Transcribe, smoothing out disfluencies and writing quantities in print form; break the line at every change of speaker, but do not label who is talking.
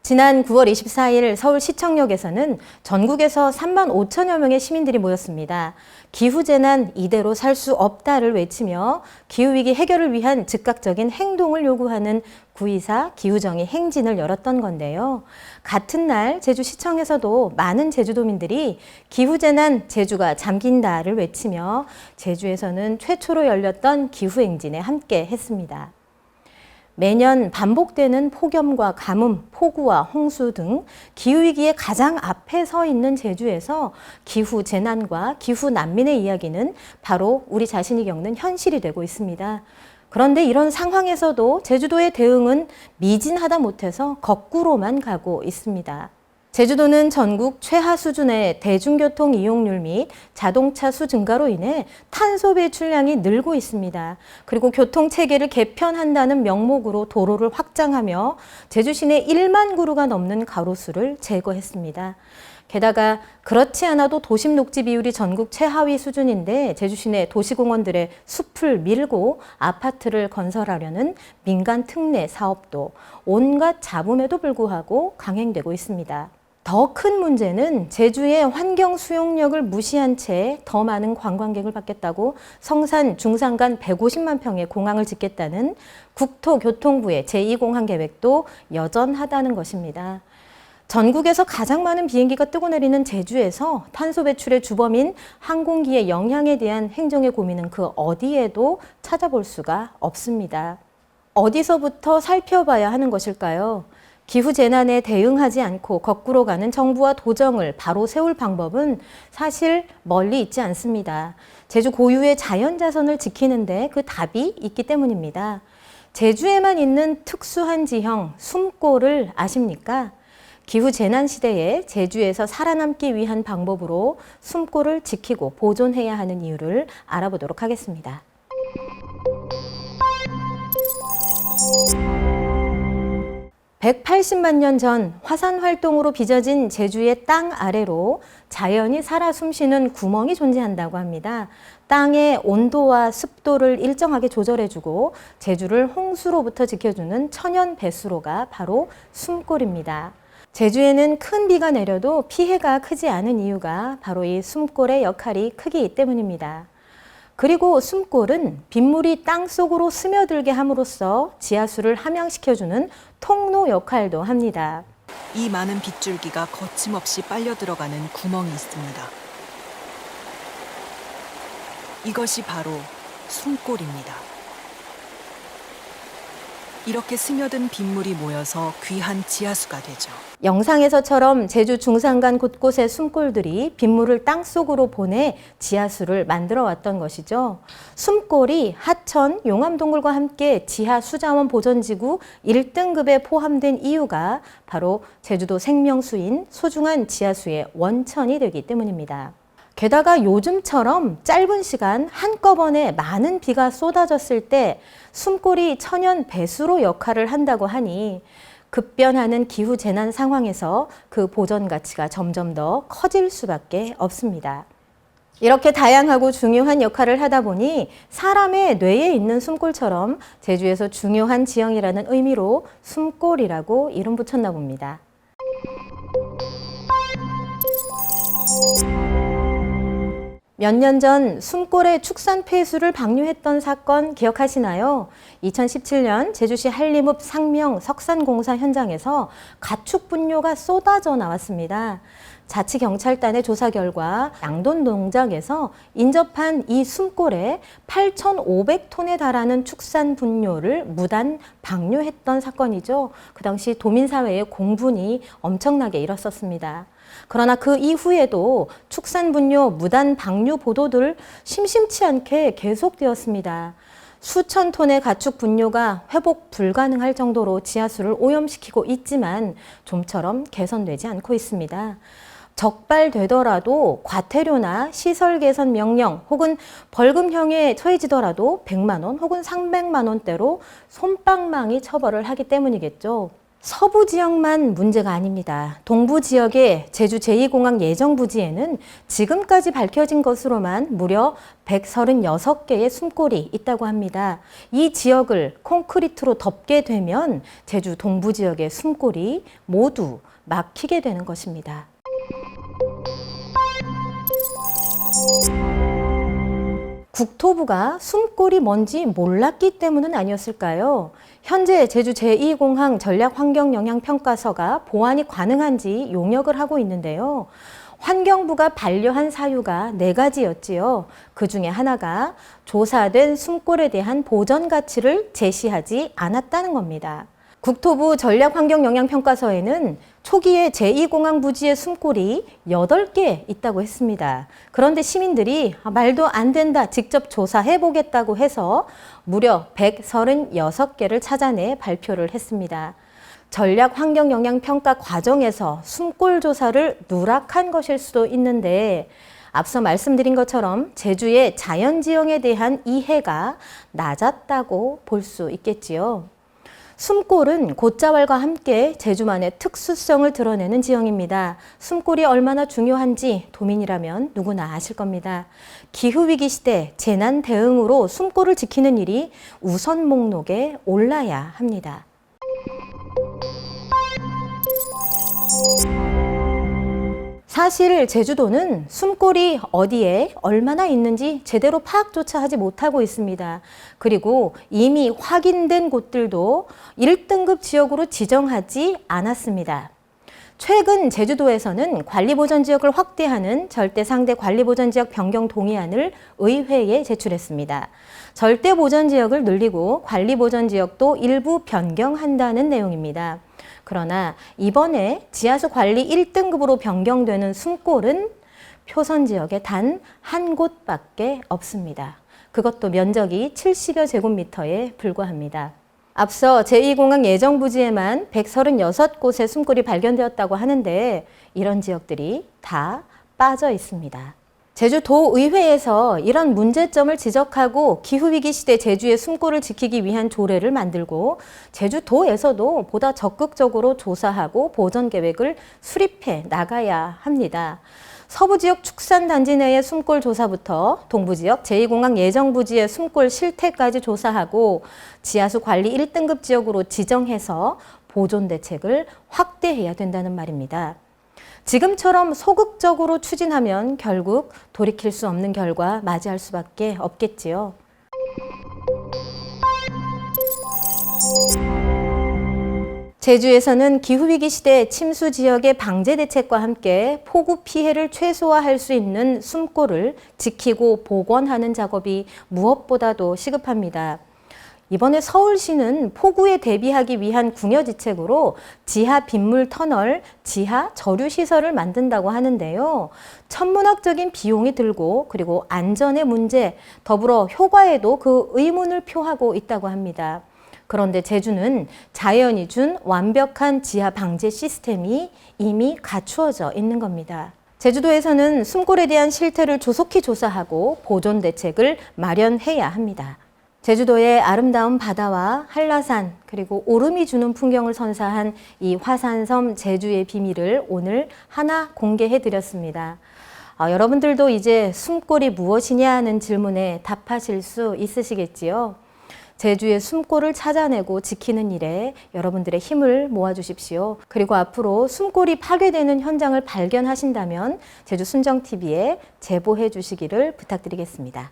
지난 9월 24일 서울시청역에서는 전국에서 3만 5천여 명의 시민들이 모였습니다. 기후재난 이대로 살 수 없다를 외치며 기후위기 해결을 위한 즉각적인 행동을 요구하는 9.24 기후정의 행진을 열었던 건데요. 같은 날 제주시청에서도 많은 제주도민들이 기후재난 제주가 잠긴다를 외치며 제주에서는 최초로 열렸던 기후행진에 함께 했습니다. 매년 반복되는 폭염과 가뭄, 폭우와 홍수 등 기후위기의 가장 앞에 서 있는 제주에서 기후재난과 기후난민의 이야기는 바로 우리 자신이 겪는 현실이 되고 있습니다. 그런데 이런 상황에서도 제주도의 대응은 미진하다 못해서 거꾸로만 가고 있습니다. 제주도는 전국 최하 수준의 대중교통 이용률 및 자동차 수 증가로 인해 탄소 배출량이 늘고 있습니다. 그리고 교통체계를 개편한다는 명목으로 도로를 확장하며 제주시내 1만 그루가 넘는 가로수를 제거했습니다. 게다가 그렇지 않아도 도심 녹지 비율이 전국 최하위 수준인데 제주시내 도시공원들의 숲을 밀고 아파트를 건설하려는 민간 특례 사업도 온갖 잡음에도 불구하고 강행되고 있습니다. 더 큰 문제는 제주의 환경 수용력을 무시한 채 더 많은 관광객을 받겠다고 성산 중산간 150만 평의 공항을 짓겠다는 국토교통부의 제2공항 계획도 여전하다는 것입니다. 전국에서 가장 많은 비행기가 뜨고 내리는 제주에서 탄소 배출의 주범인 항공기의 영향에 대한 행정의 고민은 그 어디에도 찾아볼 수가 없습니다. 어디서부터 살펴봐야 하는 것일까요? 기후재난에 대응하지 않고 거꾸로 가는 정부와 도정을 바로 세울 방법은 사실 멀리 있지 않습니다. 제주 고유의 자연자선을 지키는데 그 답이 있기 때문입니다. 제주에만 있는 특수한 지형, 숨골을 아십니까? 기후재난 시대에 제주에서 살아남기 위한 방법으로 숨골을 지키고 보존해야 하는 이유를 알아보도록 하겠습니다. 180만 년 전 화산 활동으로 빚어진 제주의 땅 아래로 자연이 살아 숨쉬는 구멍이 존재한다고 합니다. 땅의 온도와 습도를 일정하게 조절해주고 제주를 홍수로부터 지켜주는 천연 배수로가 바로 숨골입니다. 제주에는 큰 비가 내려도 피해가 크지 않은 이유가 바로 이 숨골의 역할이 크기 때문입니다. 그리고 숨골은 빗물이 땅속으로 스며들게 함으로써 지하수를 함양시켜주는 통로 역할도 합니다.
이 많은 빗줄기가 거침없이 빨려 들어가는 구멍이 있습니다. 이것이 바로 숨골입니다. 이렇게 스며든 빗물이 모여서 귀한 지하수가 되죠.
영상에서처럼 제주 중산간 곳곳의 숨골들이 빗물을 땅속으로 보내 지하수를 만들어 왔던 것이죠. 숨골이 하천, 용암동굴과 함께 지하 수자원 보전지구 1등급에 포함된 이유가 바로 제주도 생명수인 소중한 지하수의 원천이 되기 때문입니다. 게다가 요즘처럼 짧은 시간 한꺼번에 많은 비가 쏟아졌을 때 숨골이 천연 배수로 역할을 한다고 하니 급변하는 기후재난 상황에서 그 보전 가치가 점점 더 커질 수밖에 없습니다. 이렇게 다양하고 중요한 역할을 하다 보니 사람의 뇌에 있는 숨골처럼 제주에서 중요한 지형이라는 의미로 숨골이라고 이름 붙였나 봅니다. 몇 년 전 숨골의 축산 폐수를 방류했던 사건 기억하시나요? 2017년 제주시 한림읍 상명 석산공사 현장에서 가축 분뇨가 쏟아져 나왔습니다. 자치경찰단의 조사 결과 양돈 농장에서 인접한 이 숨골에 8,500톤에 달하는 축산 분뇨를 무단 방류했던 사건이죠. 그 당시 도민사회의 공분이 엄청나게 일었었습니다. 그러나 그 이후에도 축산 분뇨 무단 방류 보도들 심심치 않게 계속되었습니다. 수천 톤의 가축 분뇨가 회복 불가능할 정도로 지하수를 오염시키고 있지만 좀처럼 개선되지 않고 있습니다. 적발되더라도 과태료나 시설 개선 명령 혹은 벌금형에 처해지더라도 100만 원 혹은 300만 원대로 솜방망이 처벌을 하기 때문이겠죠. 서부 지역만 문제가 아닙니다. 동부 지역의 제주 제2공항 예정부지에는 지금까지 밝혀진 것으로만 무려 136개의 숨골이 있다고 합니다. 이 지역을 콘크리트로 덮게 되면 제주 동부 지역의 숨골이 모두 막히게 되는 것입니다. 국토부가 숨골이 뭔지 몰랐기 때문은 아니었을까요? 현재 제주 제2공항 전략환경영향평가서가 보완이 가능한지 용역을 하고 있는데요. 환경부가 반려한 사유가 4가지였지요. 그 중에 하나가 조사된 숨골에 대한 보전 가치를 제시하지 않았다는 겁니다. 국토부 전략환경영향평가서에는 초기에 제2공항 부지의 숨골이 8개 있다고 했습니다. 그런데 시민들이 말도 안 된다, 직접 조사해보겠다고 해서 무려 136개를 찾아내 발표를 했습니다. 전략환경영향평가 과정에서 숨골 조사를 누락한 것일 수도 있는데 앞서 말씀드린 것처럼 제주의 자연지형에 대한 이해가 낮았다고 볼 수 있겠지요. 숨골은 곶자왈과 함께 제주만의 특수성을 드러내는 지형입니다. 숨골이 얼마나 중요한지 도민이라면 누구나 아실 겁니다. 기후위기 시대 재난 대응으로 숨골을 지키는 일이 우선 목록에 올라야 합니다. 사실 제주도는 숨골이 어디에 얼마나 있는지 제대로 파악조차 하지 못하고 있습니다. 그리고 이미 확인된 곳들도 1등급 지역으로 지정하지 않았습니다. 최근 제주도에서는 관리보전지역을 확대하는 절대상대 관리보전지역 변경 동의안을 의회에 제출했습니다. 절대보전지역을 늘리고 관리보전지역도 일부 변경한다는 내용입니다. 그러나 이번에 지하수 관리 1등급으로 변경되는 숨골은 표선지역에 단 한 곳밖에 없습니다. 그것도 면적이 70여 제곱미터에 불과합니다. 앞서 제2공항 예정부지에만 136곳의 숨골이 발견되었다고 하는데 이런 지역들이 다 빠져 있습니다. 제주도의회에서 이런 문제점을 지적하고 기후위기 시대 제주의 숨골을 지키기 위한 조례를 만들고 제주도에서도 보다 적극적으로 조사하고 보전 계획을 수립해 나가야 합니다. 서부지역 축산단지 내의 숨골 조사부터 동부지역 제2공항 예정부지의 숨골 실태까지 조사하고 지하수 관리 1등급 지역으로 지정해서 보존 대책을 확대해야 된다는 말입니다. 지금처럼 소극적으로 추진하면 결국 돌이킬 수 없는 결과 맞이할 수밖에 없겠지요. 제주에서는 기후위기 시대 침수 지역의 방제 대책과 함께 폭우 피해를 최소화할 수 있는 숨골을 지키고 복원하는 작업이 무엇보다도 시급합니다. 이번에 서울시는 폭우에 대비하기 위한 궁여지책으로 지하 빗물 터널, 지하 저류 시설을 만든다고 하는데요. 천문학적인 비용이 들고 그리고 안전의 문제, 더불어 효과에도 그 의문을 표하고 있다고 합니다. 그런데 제주는 자연이 준 완벽한 지하 방제 시스템이 이미 갖추어져 있는 겁니다. 제주도에서는 숨골에 대한 실태를 조속히 조사하고 보존 대책을 마련해야 합니다. 제주도의 아름다운 바다와 한라산 그리고 오름이 주는 풍경을 선사한 이 화산섬 제주의 비밀을 오늘 하나 공개해 드렸습니다. 여러분들도 이제 숨골이 무엇이냐 하는 질문에 답하실 수 있으시겠지요? 제주의 숨골을 찾아내고 지키는 일에 여러분들의 힘을 모아주십시오. 그리고 앞으로 숨골이 파괴되는 현장을 발견하신다면 제주 순정TV에 제보해 주시기를 부탁드리겠습니다.